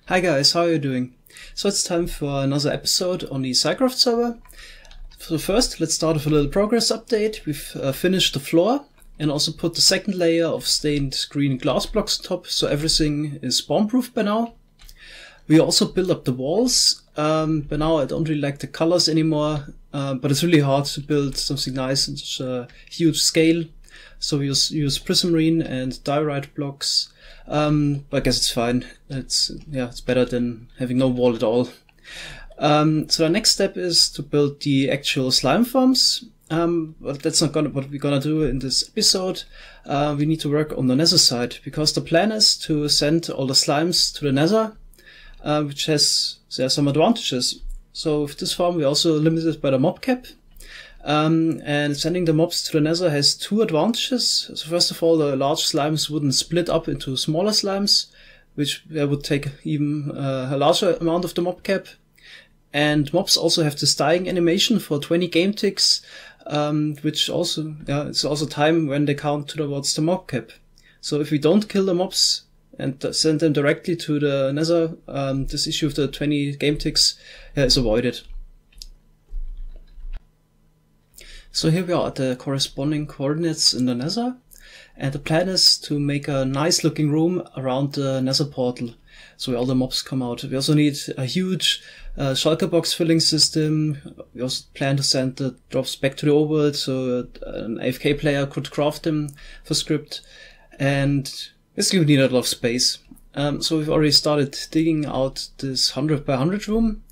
Hi guys, how are you doing? So it's time for another episode on the SciCraft server. So first, let's start with a little progress update. We've finished the floor and also put the second layer of stained green glass blocks on top, so everything is bomb-proof by now. We also built up the walls. By now I don't really like the colors anymore, but it's really hard to build something nice in such a huge scale. So we use Prismarine and diorite blocks. But I guess it's fine. It's better than having no wall at all. So the next step is to build the actual slime farms. But that's not what we're gonna do in this episode. We need to work on the nether side, because the plan is to send all the slimes to the nether, which has some advantages. So with this farm we're also limited by the mob cap. And sending the mobs to the nether has two advantages. So first of all, the large slimes wouldn't split up into smaller slimes, which would take even a larger amount of the mob cap. And mobs also have this dying animation for 20 game ticks, which also, it's also time when they count towards the mob cap. So if we don't kill the mobs and send them directly to the nether, this issue of the 20 game ticks is avoided. So here we are at the corresponding coordinates in the nether, and the plan is to make a nice looking room around the nether portal, so where all the mobs come out. We also need a huge shulker box filling system. We also plan to send the drops back to the overworld, so an AFK player could craft them for script, and basically we need a lot of space. So we've already started digging out this 100 by 100 room.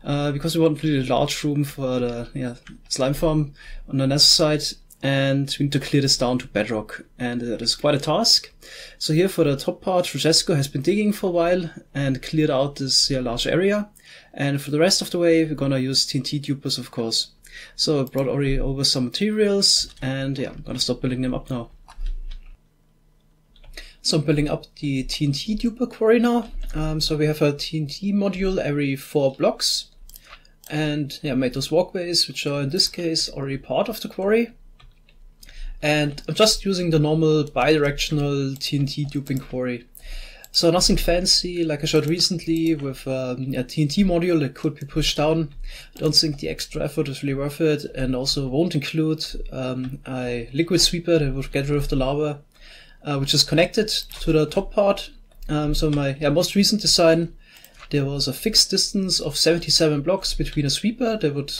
Because we want a really large room for the slime farm on the nether side, and we need to clear this down to bedrock, and that is quite a task. So here for the top part, Francesco has been digging for a while and cleared out this large area, and for the rest of the way we're gonna use TNT dupers, of course. So I brought already over some materials, and I'm gonna start building them up now. So I'm building up the TNT duper quarry now. So we have a TNT module every 4 blocks. And made those walkways, which are in this case already part of the quarry. And I'm just using the normal bidirectional TNT duping quarry. So nothing fancy like I showed recently with a TNT module that could be pushed down. I don't think the extra effort is really worth it, and also won't include a liquid sweeper that would get rid of the lava, which is connected to the top part. So my most recent design, there was a fixed distance of 77 blocks between a sweeper that would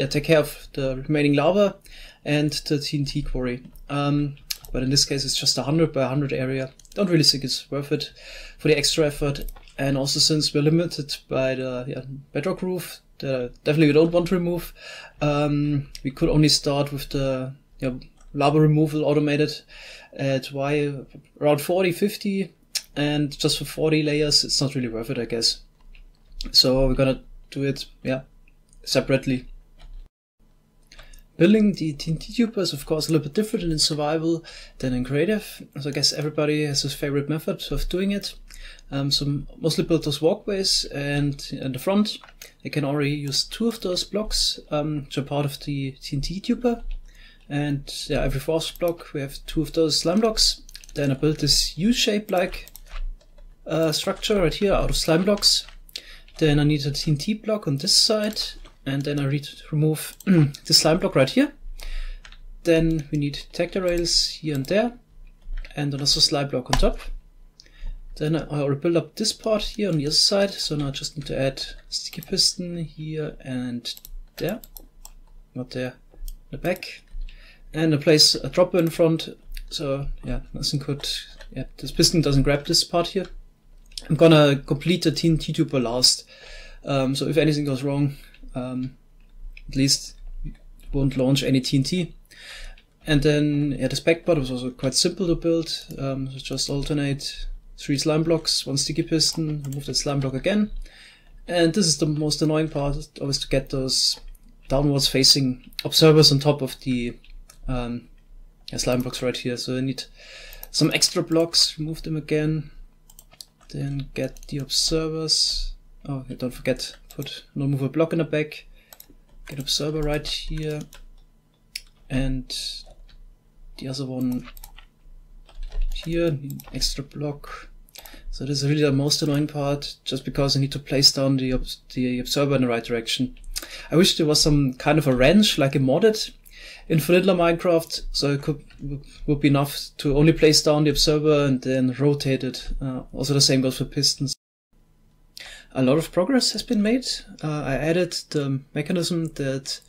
take care of the remaining lava and the TNT quarry. But in this case it's just a 100 by 100 area. Don't really think it's worth it for the extra effort. And also since we're limited by the bedrock roof that definitely we don't want to remove, we could only start with the lava removal automated at around 40-50, and just for 40 layers it's not really worth it, I guess. So we're gonna do it separately. Building the TNT duper is of course a little bit different in survival than in creative, so I guess everybody has his favorite method of doing it. So mostly build those walkways, and in the front I can already use 2 of those blocks which are part of the TNT duper. And every 4th block we have 2 of those slime blocks. Then I built this U-shape like structure right here out of slime blocks. Then I need a TNT block on this side, and then I need to remove the slime block right here. Then we need tactile rails here and there, and then also slime block on top. Then I already built up this part here on the other side, so now I just need to add sticky piston here and there, not there, in the back. And I place a dropper in front, so nothing could, this piston doesn't grab this part here. I'm gonna complete the TNT duper last, so if anything goes wrong, at least it won't launch any TNT. And then this back part was also quite simple to build, so just alternate 3 slime blocks, 1 sticky piston, remove that slime block again. And this is the most annoying part, always to get those downwards facing observers on top of the slime blocks right here. So I need some extra blocks, remove them again, then get the observers. Oh, don't forget, put no mover block in the back, get observer right here, and the other one here, extra block. So this is really the most annoying part, just because I need to place down the observer in the right direction. I wish there was some kind of a wrench, like a modded in vanilla Minecraft, so it would be enough to only place down the observer and then rotate it. Also the same goes for pistons. A lot of progress has been made. I added the mechanism that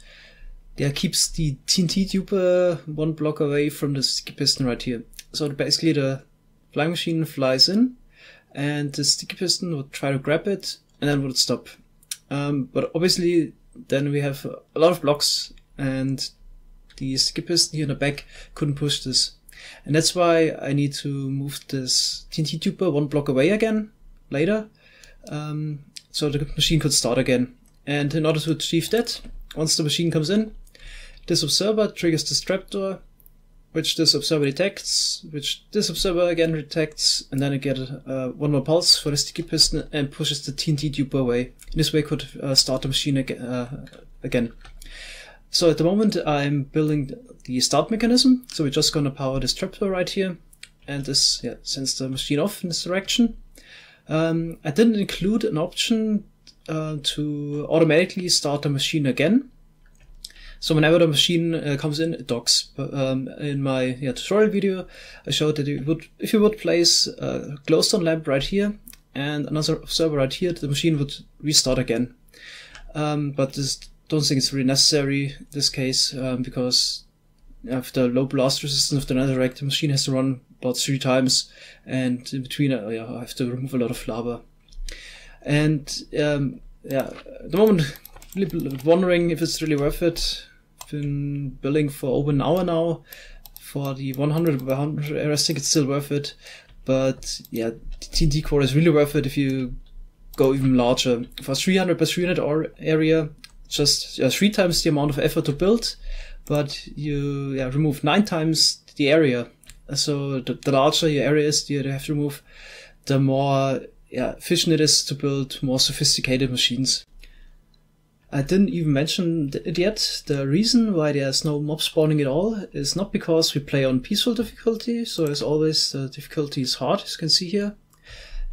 keeps the TNT duper one block away from the sticky piston right here. So basically the flying machine flies in, and the sticky piston would try to grab it, and then would stop. But obviously then we have a lot of blocks, and the sticky piston here in the back couldn't push this. And that's why I need to move this TNT duper one block away again later, so the machine could start again. And in order to achieve that, once the machine comes in, this observer triggers this trapdoor, which this observer detects, which this observer again detects, and then it gets one more pulse for the sticky piston and pushes the TNT duper away. In this way, could start the machine again. So at the moment, I'm building the start mechanism. So we're just gonna power this trapdoor right here, and this sends the machine off in this direction. I didn't include an option to automatically start the machine again. So whenever the machine comes in, it docks. But in my tutorial video, I showed that if you would place a glowstone lamp right here and another observer right here, the machine would restart again. But don't think it's really necessary in this case, because of the low blast resistance of the netherrack, the machine has to run about 3 times, and in between I have to remove a lot of lava. And at the moment, a little bit wondering if it's really worth it. I've been building for over an hour now. For the 100 by 100 area, I think it's still worth it. But yeah, the TNT core is really worth it if you go even larger. For 300 by 300 area, just 3 times the amount of effort to build, but you remove 9 times the area. So the larger your area is, you have to remove, the more efficient it is to build more sophisticated machines. I didn't even mention it yet. The reason why there's no mob spawning at all is not because we play on peaceful difficulty, so as always the difficulty is hard, as you can see here.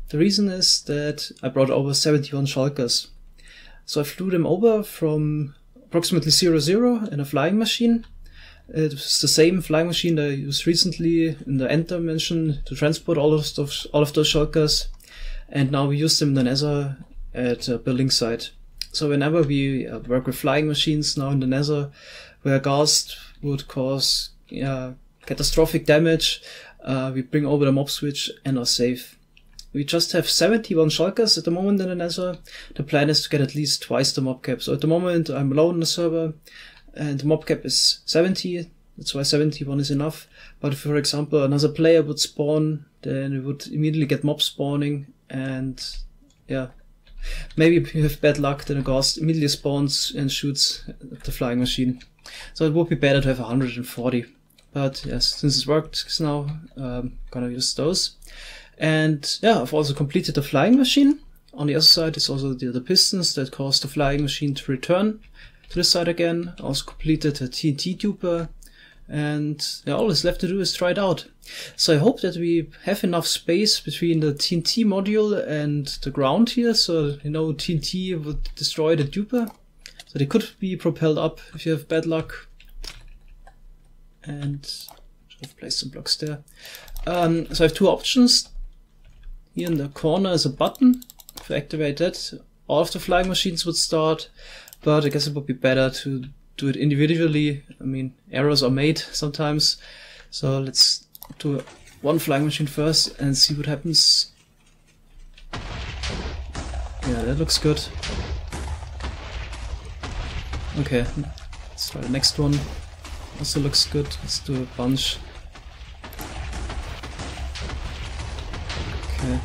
The reason is that I brought over 71 shulkers. So I flew them over from approximately 0, in a flying machine. It was the same flying machine that I used recently in the end dimension to transport all of those shulkers, and now we use them in the Nether at a building site. So whenever we work with flying machines now in the Nether, where Ghast would cause catastrophic damage, we bring over the mob switch and are safe. We just have 71 shulkers at the moment in the Nether. The plan is to get at least twice the mob cap. So at the moment I'm alone in the server, and the mob cap is 70. That's why 71 is enough. But if, for example, another player would spawn, then we would immediately get mob spawning, and maybe if you have bad luck, then a Ghast immediately spawns and shoots at the flying machine. So it would be better to have 140. But yes, since it works now, I'm gonna use those. And I've also completed the flying machine. On the other side is also the pistons that cause the flying machine to return to this side again. I also completed the TNT duper, and all that's left to do is try it out. So I hope that we have enough space between the TNT module and the ground here, so TNT would destroy the duper. So they could be propelled up if you have bad luck. And I've placed some blocks there. So I have 2 options. Here in the corner is a button. If I activate that, all of the flying machines would start, but I guess it would be better to do it individually. I mean, errors are made sometimes. So let's do one flying machine first and see what happens. Yeah, that looks good. Okay, let's try the next one. Also looks good. Let's do a bunch. Okay.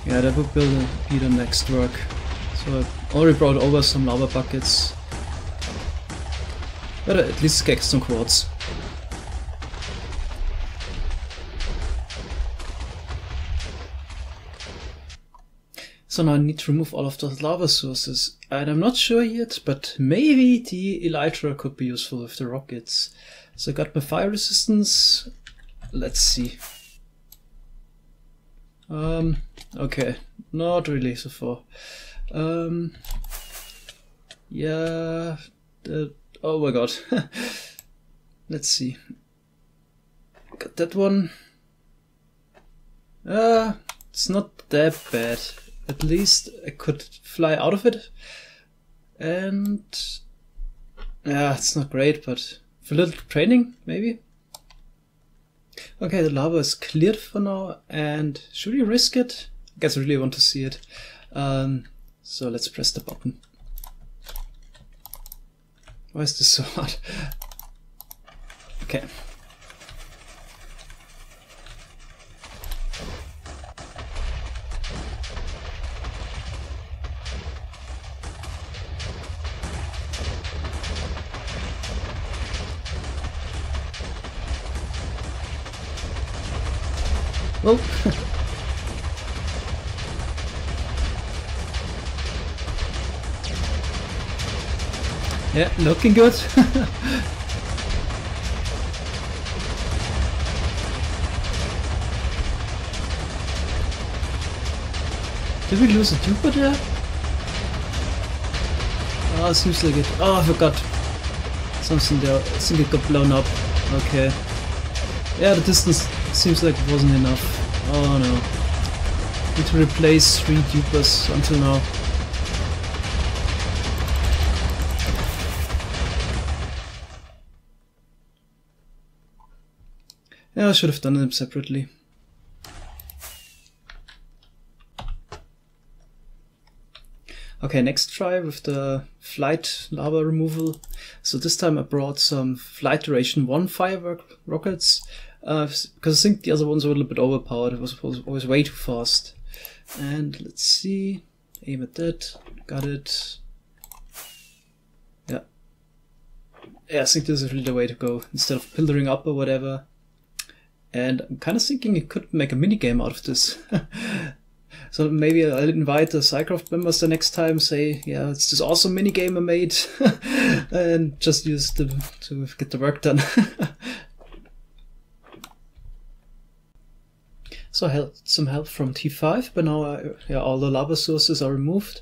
Yeah, that would be the next work. So I already brought over some lava buckets. But at least get some quartz. So now I need to remove all of those lava sources. And I'm not sure yet, but maybe the elytra could be useful with the rockets. So I got my fire resistance. Let's see. Okay, not really so far. Yeah, oh my god. Let's see. Got that one. It's not that bad. At least I could fly out of it. And yeah, it's not great, but for a little training, maybe. Okay, the lava is cleared for now, and should we risk it? I guess I really want to see it. So let's press the button. Why is this so hard? Okay. Oh. Yeah, looking good. Did we lose a duper there? Oh, seems like it. Oh, I forgot. Something there. I think it got blown up. Okay. Yeah, the distance seems like it wasn't enough. Oh no. Need to replace 3 dupers until now. Yeah, I should have done them separately. Okay, next try with the flight lava removal. So this time I brought some flight duration 1 firework rockets, because I think the other ones were a little bit overpowered. It was always way too fast. And let's see, aim at that, got it. Yeah. Yeah, I think this is really the way to go, instead of pillering up or whatever. And I'm kind of thinking you could make a mini game out of this. So maybe I'll invite the Psycraft members the next time, say, yeah, it's this awesome mini game I made, and just use them to get the work done. So I had some help from T5, but now all the lava sources are removed.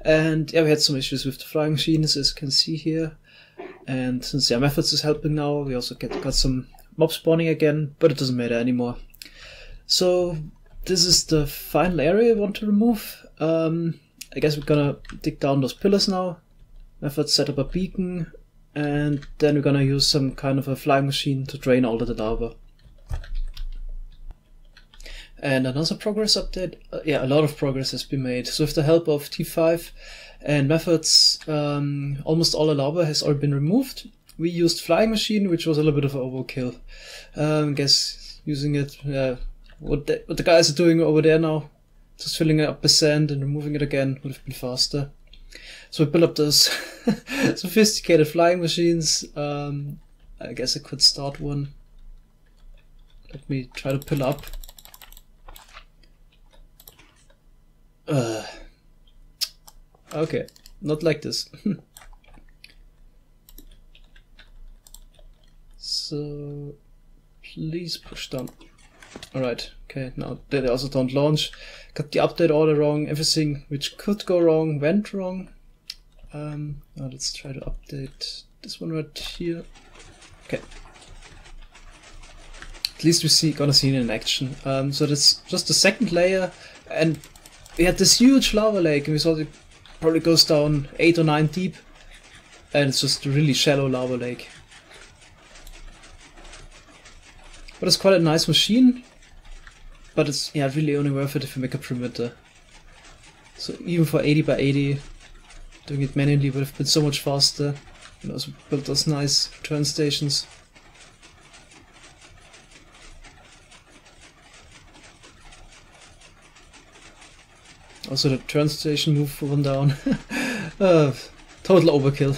And yeah, we had some issues with the flying machines, as you can see here. And since Methods is helping now, we also got some mob spawning again, but it doesn't matter anymore. So this is the final area I want to remove. I guess we're gonna dig down those pillars now. Methods set up a beacon, and then we're gonna use some kind of a flying machine to drain all of the lava. And another progress update. Yeah, a lot of progress has been made. So with the help of T5 and Methods, almost all the lava has already been removed. We used flying machine, which was a little bit of overkill. I guess using it, what the guys are doing over there now, just filling it up with sand and removing it again, would have been faster. So we built up those sophisticated flying machines. I guess I could start one. Let me try to pull up. Okay, not like this. So please push down. Alright, okay, now they also don't launch. Got the update order wrong. Everything which could go wrong went wrong. Now let's try to update this one right here. Okay. At least we gonna see it in action. So that's just the second layer, and we had this huge lava lake, and we thought it probably goes down 8 or 9 deep, and it's just a really shallow lava lake. But it's quite a nice machine, but it's really only worth it if you make a perimeter. So even for 80 by 80, doing it manually would have been so much faster. And also built those nice turn stations. Also the turn station move one down. Total overkill.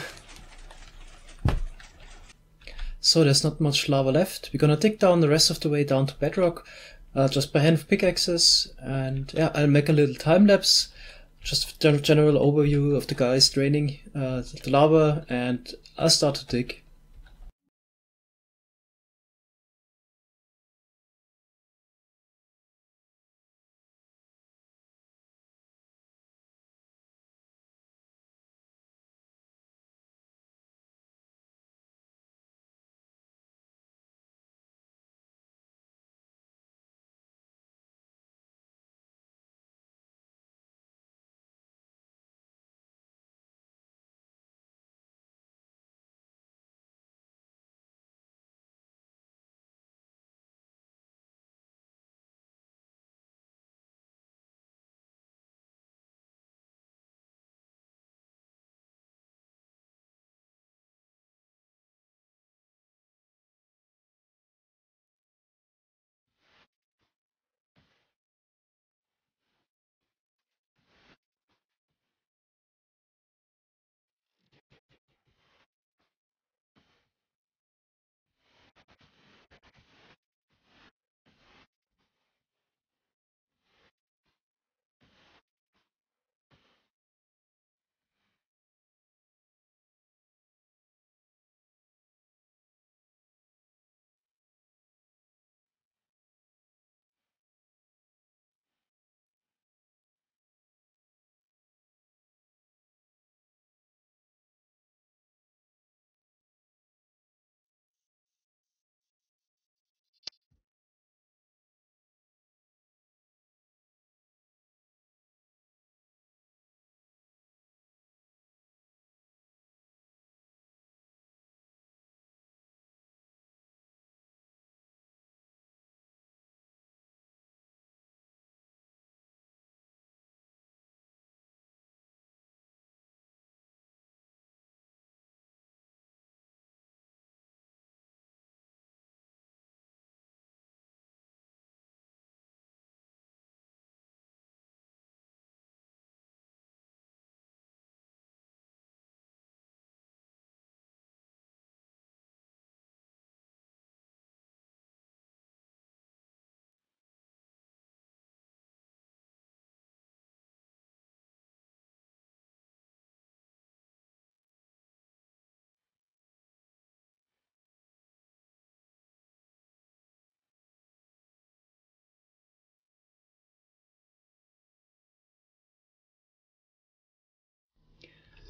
So there's not much lava left. We're gonna dig down the rest of the way down to bedrock, just by hand with pickaxes, and yeah, I'll make a little time lapse, just a general overview of the guys draining the lava, and I'll start to dig.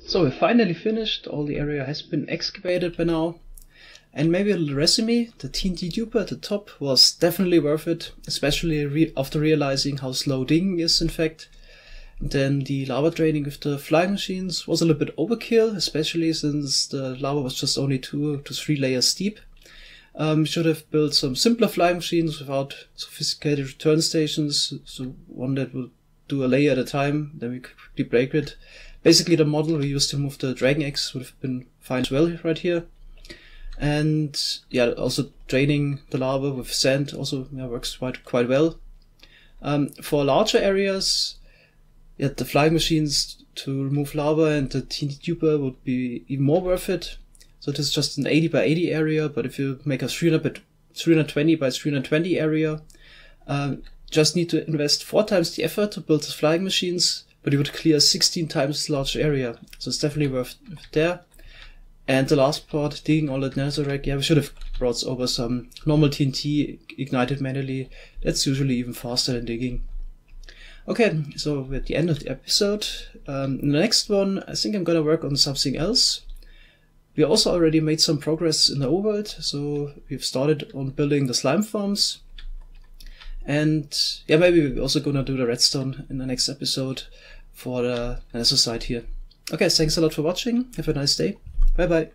So we're finally finished, all the area has been excavated by now. And maybe a little resume, the TNT duper at the top was definitely worth it, especially after realizing how slow digging is in fact. And then the lava draining with the flying machines was a little bit overkill, especially since the lava was just only 2 to 3 layers deep. Should have built some simpler flying machines without sophisticated return stations, so one that will do a layer at a time, then we could quickly break it. Basically the model we used to move the Dragon Eggs would have been fine as well right here. And yeah, also draining the lava with sand also works quite well. For larger areas, yeah, the flying machines to remove lava and the TNT duper would be even more worth it. So this is just an 80 by 80 area, but if you make a 320 by 320 area, just need to invest 4 times the effort to build the flying machines, but you would clear 16 times the large area. So it's definitely worth it there. And the last part, digging all that netherrack, yeah, we should have brought over some normal TNT ignited manually. That's usually even faster than digging. Okay, so we're at the end of the episode. In the next one, I think I'm gonna work on something else. We also already made some progress in the overworld, so we've started on building the slime farms. And yeah, maybe we're also gonna do the redstone in the next episode for the nether site here. Okay, thanks a lot for watching. Have a nice day. Bye bye.